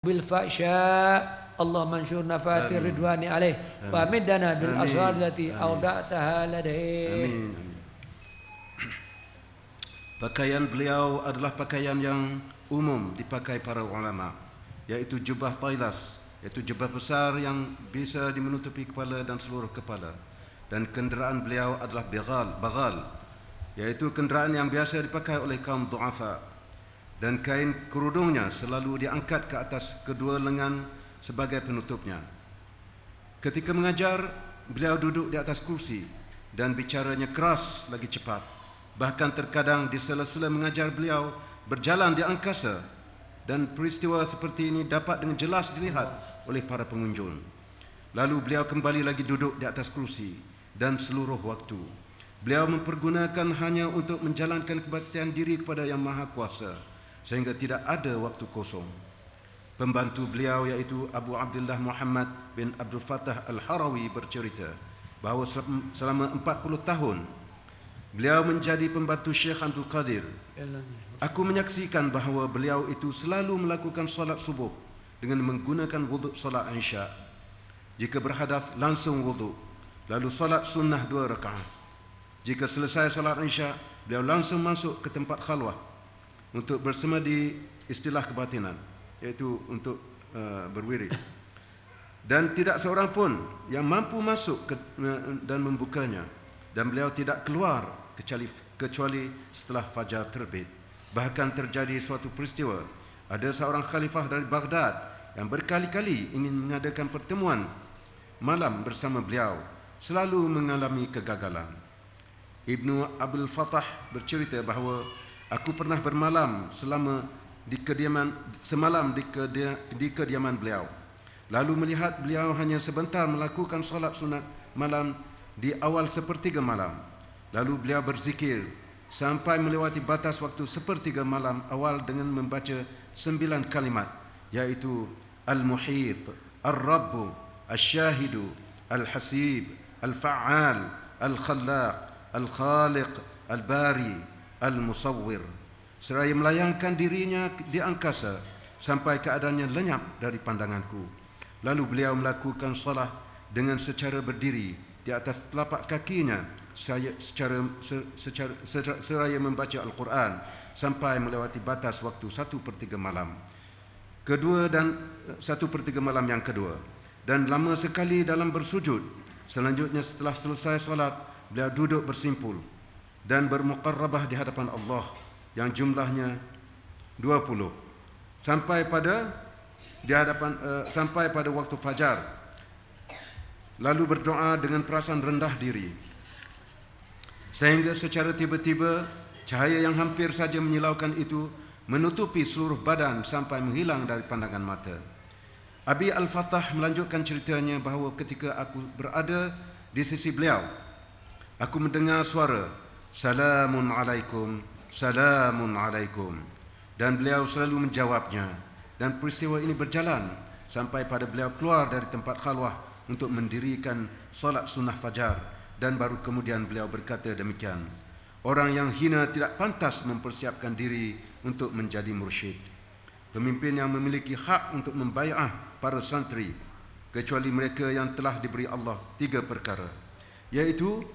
bil fahsya. Allah mansyurna fatir ridwani alaih wa middana bil asrar allati awda'taha ladai. Amin. Pakaian beliau adalah pakaian yang umum dipakai para ulama, yaitu jubah tailas, yaitu jubah besar yang bisa menutupi kepala dan seluruh kepala. Dan kenderaan beliau adalah bagal, yaitu kenderaan yang biasa dipakai oleh kaum du'afa. Dan kain kerudungnya selalu diangkat ke atas kedua lengan sebagai penutupnya. Ketika mengajar, beliau duduk di atas kursi dan bicaranya keras lagi cepat. Bahkan terkadang di sela-sela mengajar beliau berjalan di angkasa, dan peristiwa seperti ini dapat dengan jelas dilihat oleh para pengunjung. Lalu beliau kembali lagi duduk di atas kursi, dan seluruh waktu beliau mempergunakan hanya untuk menjalankan kebaktian diri kepada Yang Maha Kuasa, sehingga tidak ada waktu kosong. Pembantu beliau yaitu Abu Abdullah Muhammad bin Abdul Fattah Al-Harawi bercerita bahawa selama 40 tahun beliau menjadi pembantu Syekh Abdul Qadir. Aku menyaksikan bahawa beliau itu selalu melakukan solat subuh dengan menggunakan wuduk solat Isya. Jika berhadas langsung wuduk, lalu solat sunnah 2 rakaat. Jika selesai solat Isya, beliau langsung masuk ke tempat khalwah untuk bersemadi, istilah kebatinan, iaitu untuk berwirid. Dan tidak seorang pun yang mampu masuk dan membukanya, dan beliau tidak keluar kecuali setelah fajar terbit. Bahkan terjadi suatu peristiwa, ada seorang khalifah dari Baghdad yang berkali-kali ingin mengadakan pertemuan malam bersama beliau, selalu mengalami kegagalan. Ibnu Abdul Fattah bercerita bahawa aku pernah bermalam semalam di kediaman beliau, lalu melihat beliau hanya sebentar melakukan solat sunat malam di awal sepertiga malam. Lalu beliau berzikir sampai melewati batas waktu sepertiga malam awal dengan membaca 9 kalimat, yaitu Al-Muhit, Al-Rabb, Al-Syahidu, Al-Hasib, Al-Fa'al, Al-Khallaq, Al-Khaliq, Al-Bari, Al-Musawwir, seraya melayangkan dirinya di angkasa sampai keadaannya lenyap dari pandanganku. Lalu beliau melakukan solat dengan secara berdiri di atas telapak kakinya seraya membaca Al-Quran sampai melewati batas waktu 1/3 malam kedua dan 1/3 malam yang kedua, dan lama sekali dalam bersujud. Selanjutnya setelah selesai solat, beliau duduk bersimpul dan bermuqarrabah di hadapan Allah yang jumlahnya 20 sampai pada waktu fajar, lalu berdoa dengan perasaan rendah diri, sehingga secara tiba-tiba cahaya yang hampir saja menyilaukan itu menutupi seluruh badan sampai menghilang dari pandangan mata. Abi Al-Fattah melanjutkan ceritanya bahawa ketika aku berada di sisi beliau, aku mendengar suara Salamun alaikum, Salamun alaikum, dan beliau selalu menjawabnya. Dan peristiwa ini berjalan sampai pada beliau keluar dari tempat khalwah untuk mendirikan solat sunnah fajar, dan baru kemudian beliau berkata demikian: orang yang hina tidak pantas mempersiapkan diri untuk menjadi mursyid. Pemimpin yang memiliki hak untuk membai'ah para santri kecuali mereka yang telah diberi Allah 3 perkara, yaitu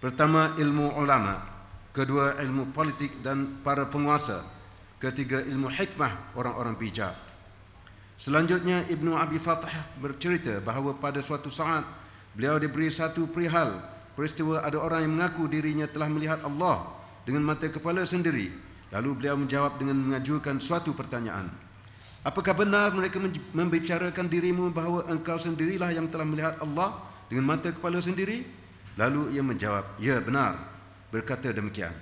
pertama ilmu ulama, kedua ilmu politik dan para penguasa, ketiga ilmu hikmah orang-orang bijak. Selanjutnya Ibnu Abi Fathah bercerita bahawa pada suatu saat beliau diberi satu perihal peristiwa ada orang yang mengaku dirinya telah melihat Allah dengan mata kepala sendiri. Lalu beliau menjawab dengan mengajukan suatu pertanyaan: apakah benar mereka membicarakan dirimu bahawa engkau sendirilah yang telah melihat Allah dengan mata kepala sendiri? Lalu ia menjawab, ya benar, berkata demikian.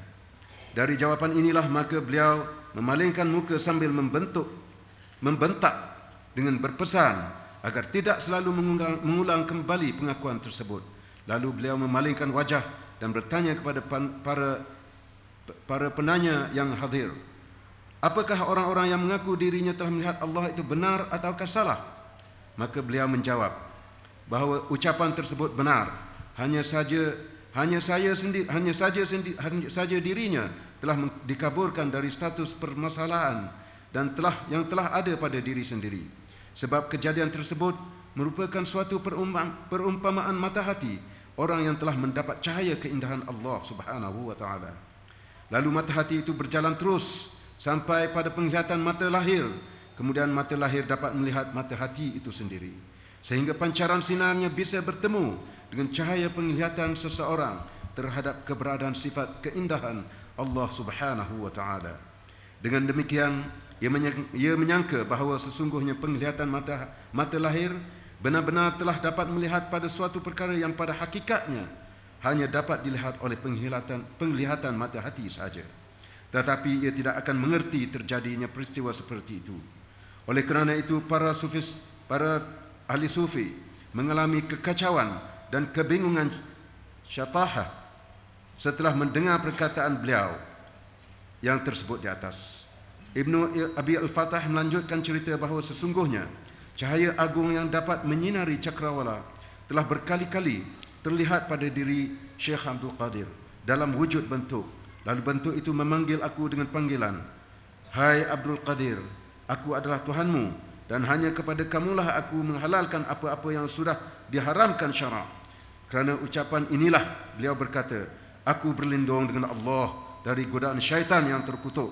Dari jawapan inilah maka beliau memalingkan muka sambil membentak dengan berpesan agar tidak selalu mengulang kembali pengakuan tersebut. Lalu beliau memalingkan wajah dan bertanya kepada para penanya yang hadir, apakah orang-orang yang mengaku dirinya telah melihat Allah itu benar ataukah salah? Maka beliau menjawab bahawa ucapan tersebut benar. Hanya saja dirinya telah dikaburkan dari status permasalahan dan yang telah ada pada diri sendiri. Sebab kejadian tersebut merupakan suatu perumpamaan mata hati orang yang telah mendapat cahaya keindahan Allah Subhanahu wa taala. Lalu mata hati itu berjalan terus sampai pada penglihatan mata lahir. Kemudian mata lahir dapat melihat mata hati itu sendiri, sehingga pancaran sinarnya bisa bertemu dengan cahaya penglihatan seseorang terhadap keberadaan sifat keindahan Allah Subhanahu wa taala. Dengan demikian, ia menyangka bahawa sesungguhnya penglihatan mata lahir benar-benar telah dapat melihat pada suatu perkara yang pada hakikatnya hanya dapat dilihat oleh penglihatan mata hati sahaja. Tetapi ia tidak akan mengerti terjadinya peristiwa seperti itu. Oleh kerana itu, para ahli sufi mengalami kekacauan dan kebingungan syatahah setelah mendengar perkataan beliau yang tersebut di atas. Ibnu Abi Al-Fatah melanjutkan cerita bahawa sesungguhnya cahaya agung yang dapat menyinari cakrawala telah berkali-kali terlihat pada diri Syekh Abdul Qadir dalam wujud bentuk. Lalu bentuk itu memanggil aku dengan panggilan, "Hai Abdul Qadir, aku adalah Tuhanmu dan hanya kepada kamulah aku menghalalkan apa-apa yang sudah diharamkan syarak." Kerana ucapan inilah beliau berkata, "Aku berlindung dengan Allah dari godaan syaitan yang terkutuk."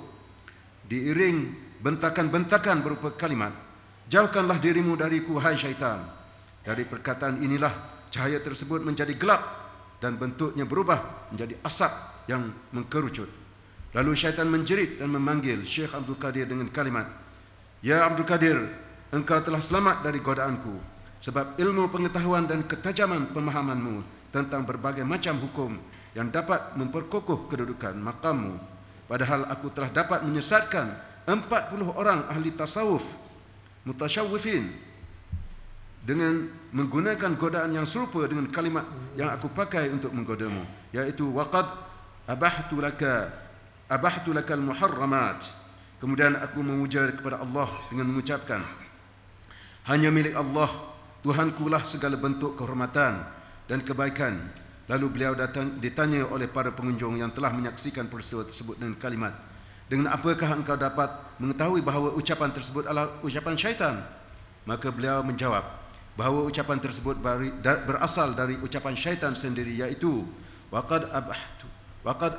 Diiring bentakan-bentakan berupa kalimat, "Jauhkanlah dirimu dariku, hai syaitan." Dari perkataan inilah cahaya tersebut menjadi gelap dan bentuknya berubah menjadi asap yang mengkerucut. Lalu syaitan menjerit dan memanggil Syekh Abdul Qadir dengan kalimat, "Ya Abdul Qadir, engkau telah selamat dari godaanku, sebab ilmu pengetahuan dan ketajaman pemahamanmu tentang berbagai macam hukum yang dapat memperkokoh kedudukan makammu. Padahal aku telah dapat menyesatkan 40 orang ahli tasawuf mutasyawwifin dengan menggunakan godaan yang serupa dengan kalimat yang aku pakai untuk menggodamu, yaitu waqad abahtu lakal muharramat." Kemudian aku memuja kepada Allah dengan mengucapkan, "Hanya milik Allah, Tuhankulah segala bentuk kehormatan dan kebaikan." Lalu beliau ditanya oleh para pengunjung yang telah menyaksikan peristiwa tersebut dengan kalimat, "Dengan apakah engkau dapat mengetahui bahawa ucapan tersebut adalah ucapan syaitan?" Maka beliau menjawab bahawa ucapan tersebut berasal dari ucapan syaitan sendiri, yaitu waqad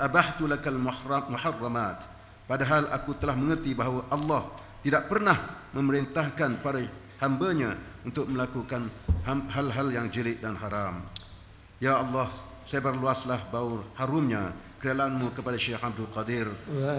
abahtu lakal muharramat. Padahal aku telah mengerti bahawa Allah tidak pernah memerintahkan para hamba-Nya untuk melakukan hal-hal yang jelek dan haram. Ya Allah, sebarluaslah bau harumnya kerelaan-Mu kepada Syekh Abdul Qadir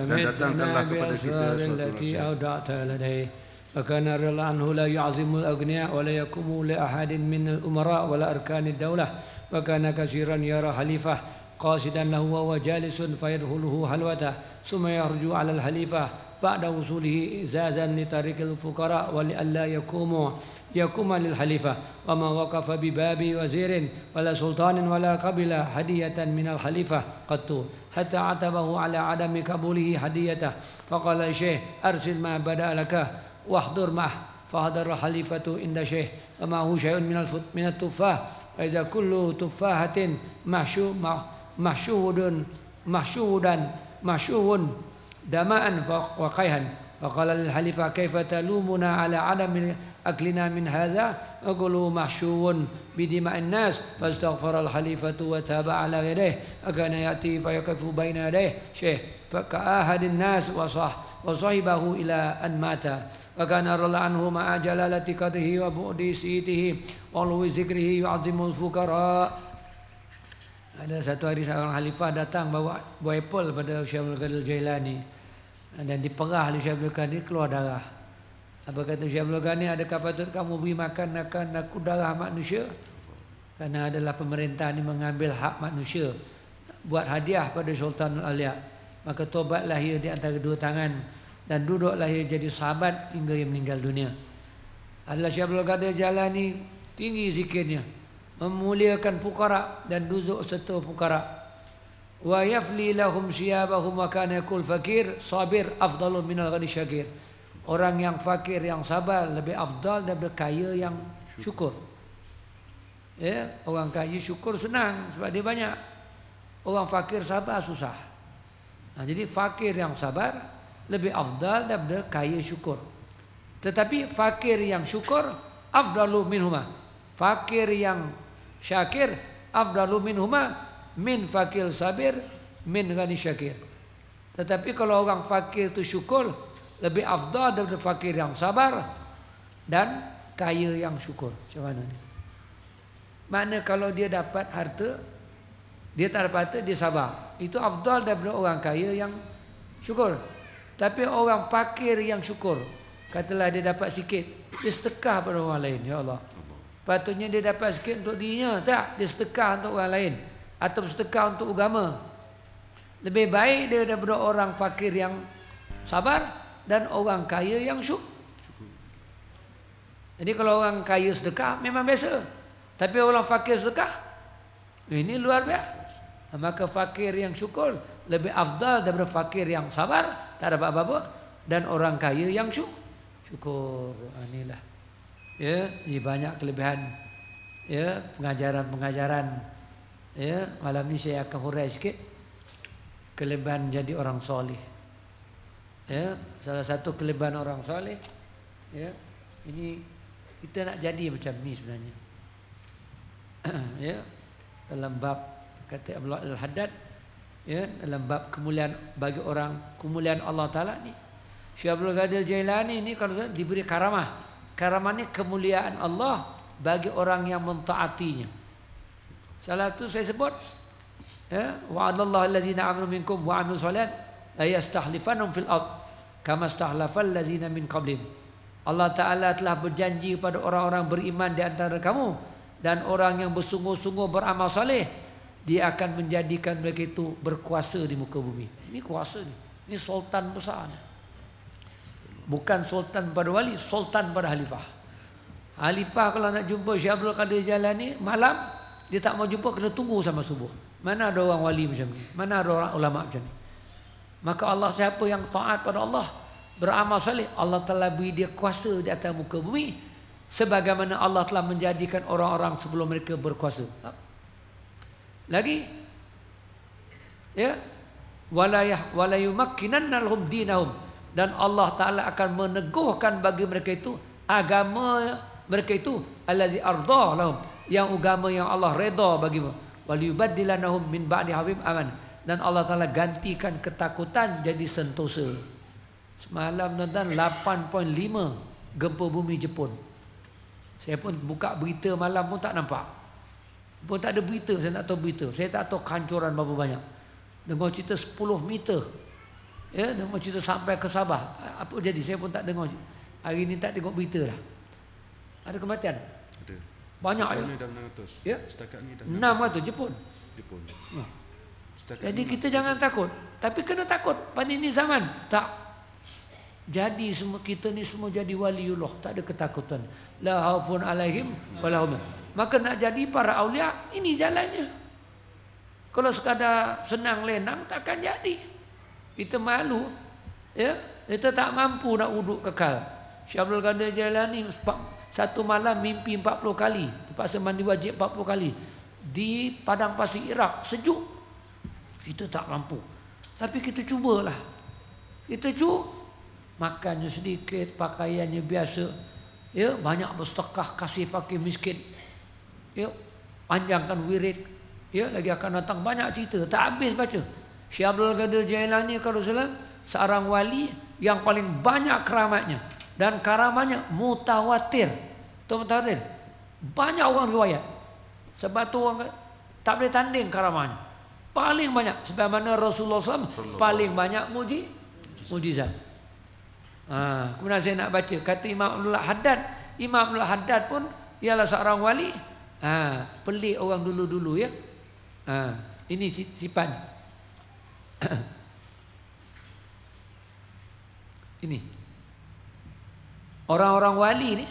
dan datangkanlah kepada kita suatu nasihat. فكان رضي عنه لا يعظم الأغنياء ولا يقوم لأحد من الأمراء ولا أركان الدولة، وكان كثيرا يرى خليفة قاصدا له وهو جالس فيدخله حلوته ثم يرجو على الخليفة بعد وصوله إزازا لطريق الفقراء ولئلا يقوم للخليفة، وما وقف بباب وزير ولا سلطان ولا قبل هدية من الخليفة قط حتى عتبه على عدم قبوله هديته، فقال الشيخ أرسل ما بدأ لك واحضر معه، فحضر الخليفة عند الشيخ ومعه شيء من التفاح، فإذا كل تفاحة محشو دماء وقيها، فقال للخليفة كيف تلومنا على عدم أكلنا من هذا؟ أقول محشو بدماء الناس، فاستغفر الخليفة وتاب على يديه، أكان يأتي فيقف بين يديه شيخ فكأحد الناس وصحبه إلى أن مات، وكان رضي الله عنه مع جلالة قدره وبعد سيته وعلو ذكره يعظم الفقراء. Ada satu hari seorang khalifah datang bawa buah apel pada Syekh Abdul Qadir Jailani dan diperah oleh Syekh Abdul Qadir, keluar darah. Apa kata Syekh Abdul Qadir, adakah patut kamu beri makan aku darah manusia? Karena adalah pemerintah ini mengambil hak manusia buat hadiah pada Sultanul Aulia. Maka tobat lahir di antara dua tangan dan duduk lahir jadi sahabat hingga ia meninggal dunia. Adalah Syekh Abdul Qadir Jailani, tinggi zikirnya, memuliakan fukara dan duduk serta fukara. Wa yafli lahum siyabahum wa kana yakul fakir sabir afdalu minal ghani syakir. Orang yang fakir yang sabar lebih afdal daripada kaya yang syukur. Ya, orang kaya syukur senang sebab dia banyak. Orang fakir sabar susah. Nah, jadi fakir yang sabar lebih afdal daripada kaya syukur. Tetapi fakir yang syukur afdalu minhuma. Fakir yang syakir afdalu minhuma min fakir sabir min ghani syakir. Tetapi kalau orang fakir itu syukur lebih afdal daripada fakir yang sabar dan kaya yang syukur. Macam mana ni? Makna kalau dia dapat harta, dia tak dapat harta, dia sabar. Itu afdal daripada orang kaya yang syukur. Tapi orang fakir yang syukur, katalah dia dapat sikit, dia sedekah pada orang lain. Ya Allah, patutnya dia dapat sikit untuk dirinya. Tak, dia sedekah untuk orang lain atau sedekah untuk agama. Lebih baik dia daripada orang fakir yang sabar dan orang kaya yang syukur. Jadi kalau orang kaya sedekah memang biasa, tapi orang fakir sedekah ini luar biasa. Maka fakir yang syukur lebih afdal daripada fakir yang sabar, tak dapat apa-apa, dan orang kaya yang syukur. Inilah. Ya, ini banyak kelebihan. Ya, pengajaran-pengajaran. Ya, malam ni saya akan hurai sikit kelebihan jadi orang soleh. Ya, salah satu kelebihan orang soleh. Ya, ini kita nak jadi macam ni sebenarnya. Ya, dalam bab kata Abdullah Al-Haddad, ya, dalam bab kemuliaan bagi orang, kemuliaan Allah Ta'ala ni, Syekh Abdul Qadir Jailani ni kalau diberi karamah. Karamah ni kemuliaan Allah bagi orang yang mentaatinya. Salah tu saya sebut, ya, wa'adallahu allazina amanu minkum wa amilus solihat la yastakhlifanhum fil ard kama stakhlafal ladzina min qablihim. Allah Ta'ala telah berjanji kepada orang-orang beriman di antara kamu dan orang yang bersungguh-sungguh beramal soleh, dia akan menjadikan mereka itu berkuasa di muka bumi. Ini kuasa ni. Ini sultan besar. Bukan sultan pada wali, sultan pada khalifah. Khalifah kalau nak jumpa Syekh Abdul Qadir Jailani malam, dia tak mau jumpa, kena tunggu sampai subuh. Mana ada orang wali macam ni? Mana ada orang ulama macam ni? Maka Allah, siapa yang taat pada Allah, beramal saleh, Allah telah beri dia kuasa di atas muka bumi, sebagaimana Allah telah menjadikan orang-orang sebelum mereka berkuasa. Lagi, ya, wala yumakkinanna lahum dinahum, dan Allah Ta'ala akan meneguhkan bagi mereka itu agama mereka itu, allazi arda lahum, yang agama yang Allah reda bagi mereka, wal yubaddilannahum min ba'di hawim aman, dan Allah Ta'ala gantikan ketakutan jadi sentosa. Semalam tuan-tuan 8.5 gempa bumi Jepun. Saya pun buka berita malam pun tak nampak. Pun tak ada berita, saya nak tahu berita. Saya tak tahu kehancuran berapa banyak. Dengar cerita 10 meter. Ya, dengar cerita sampai ke Sabah. Apa jadi? Saya pun tak dengar. Hari ni tak tengok berita dah. Ada kematian? Ada. Banyak ya. Dah 600. Ya. Setakat ni dah 600 Jepun. Ya. Jadi kita jangan takut. Tapi kena takut. Pada ini zaman. Tak. Jadi semua kita ni semua jadi waliullah, tak ada ketakutan. La khaufun alaihim wala hum. Maka nak jadi para aulia, ini jalannya. Kalau sekadar senang lenang takkan jadi. Kita malu, ya. Kita tak mampu nak wuduk kekal. Syekh Abdul Qadir Jailani satu malam mimpi 40 kali, terpaksa mandi wajib 40 kali di padang pasir Iraq, sejuk. Kita tak mampu. Tapi kita cubalah. Kita cuba. Makannya sedikit, pakaiannya biasa, ya, banyak bersedekah, kasih fakir miskin, ya, panjangkan wirid, ya, lagi akan datang banyak cerita, tak habis baca. Syekh Abdul Qadir Jailani kalau seorang wali yang paling banyak keramatnya, dan karamahnya mutawatir. Tahu mutawatir? Banyak orang riwayat. Sebab tu orang tak boleh tanding karamahnya. Paling banyak, sebagaimana Rasulullah SAW paling banyak mujizat. Kemudian saya nak baca kata Imam Abdul Haddad. Imam Abdul Haddad pun ialah seorang wali. Pelik orang dulu-dulu, ya. Ini sifat. Ini orang-orang wali ni,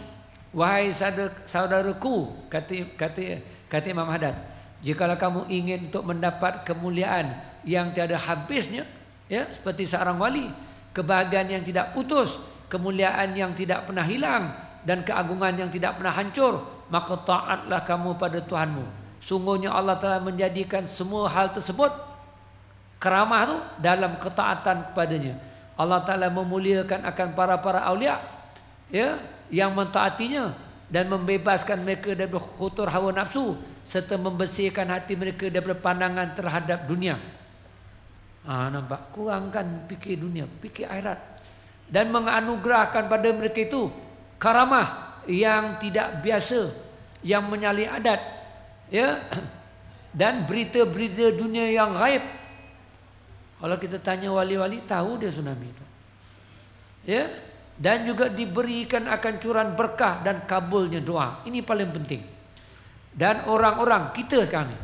wahai saudaraku, kata Imam Haddad, jikalau kamu ingin untuk mendapat kemuliaan yang tiada habisnya, ya, seperti seorang wali, kebahagiaan yang tidak putus, kemuliaan yang tidak pernah hilang, dan keagungan yang tidak pernah hancur, maka taatlah kamu pada Tuhanmu. Sungguhnya Allah telah menjadikan semua hal tersebut, keramah tu, dalam ketaatan kepadanya. Allah Ta'ala memuliakan akan para awliya, ya, yang mentaatinya dan membebaskan mereka daripada kotor hawa nafsu serta membersihkan hati mereka daripada pandangan terhadap dunia. Nampak? Kurangkan fikir dunia, fikir akhirat, dan menganugerahkan pada mereka itu karamah yang tidak biasa, yang menyalih adat, ya, dan berita-berita dunia yang gaib. Kalau kita tanya wali-wali, tahu dia tsunami itu, ya, dan juga diberikan akan curahan berkah dan kabulnya doa. Ini paling penting. Dan orang-orang kita sekarang ni,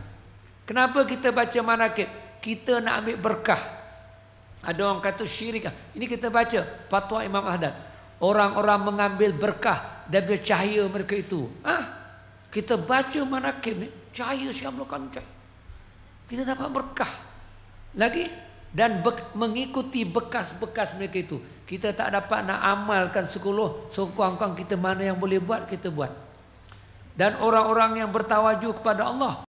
kenapa kita baca manakib? Kita nak ambil berkah. Ada orang kata syirik. Ini kita baca fatwa Imam Ahmad. Orang-orang mengambil berkah daripada cahaya mereka itu. Kita baca manakib ni, cahaya syamlukan cahaya, kita dapat berkah lagi. Dan mengikuti bekas-bekas mereka itu. Kita tak dapat nak amalkan sekolah, sekurang-kurang kita mana yang boleh buat, kita buat. Dan orang-orang yang bertawajuh kepada Allah,